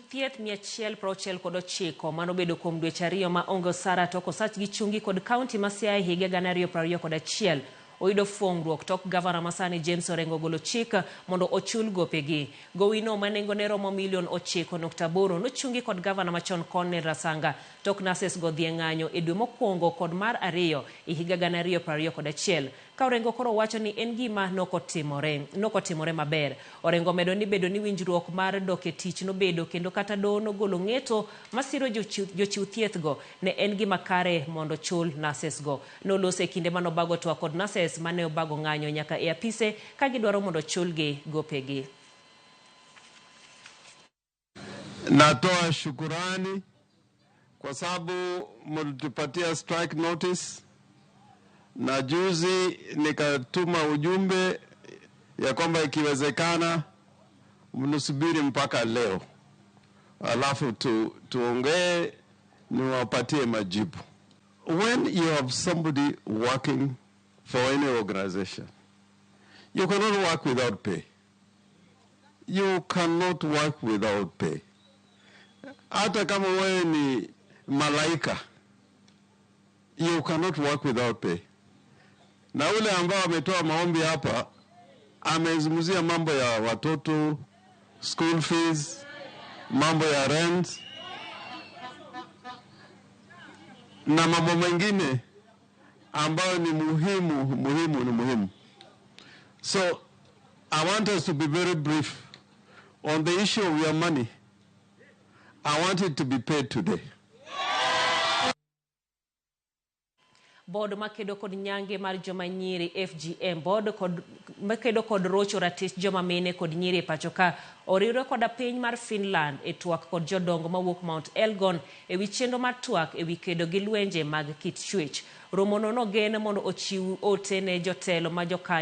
thieth 169 manobedo kuom dweche ariyo ma onge osara tok osach gi chungi kod kaunti ma Siaya higa 2021 oyudo fuong'ruok tok Gavana masani James Orengo golo chik mondo ochul gopegi. Gowino manengone romo $9.8 nochungi kod Gavana machon Kone Rasanga tok nases go dhi ng'anyo e dwe mokwongo kod mar ariyo e higa 2021. Ka Orengo koro wacho ni en gima nokotimore maber. Orengo medo ni bedo ni winjruok mar dok e tich nobedo kendo kata do nogolo ng'eto masiro jochiw thieth go ne en gima kare mondo chul nases go. Nolose kinde manobago twa kod nases mane obago ng'anyo nyaka e apise ka gidwaro mondo chulgi gopegi. Natoa shukurani kwa sababu mlitupatia strike notice, na juzi nikatuma ujumbe ya kwamba ikiwezekana mnusubiri mpaka leo alafu tuongee niwapatie majibu. When you have somebody working for any organization, you cannot work without pay. You cannot work without pay. Hata kama wewe ni malaika, you cannot work without pay. Na ule ambao ametoa maombi hapa amezungumzia mambo ya watoto, school fees, mambo ya rent na mambo mengine ambayo ni muhimu. So I want us to be very brief on the issue of your money. I want it to be paid today. Board makedo kod nyange mar joma nyiri FGM board makedo kod rocho ratich joma mine kod nyiri pachoka oriwre kod piny mar Finland e twak kod jodongo mawuok Mount Elgon e wi chenro mar twak e wi kedo gi lwenje mag kit chwech. Romono no gen mondo ochiw ote ne jotelo ma jokanyo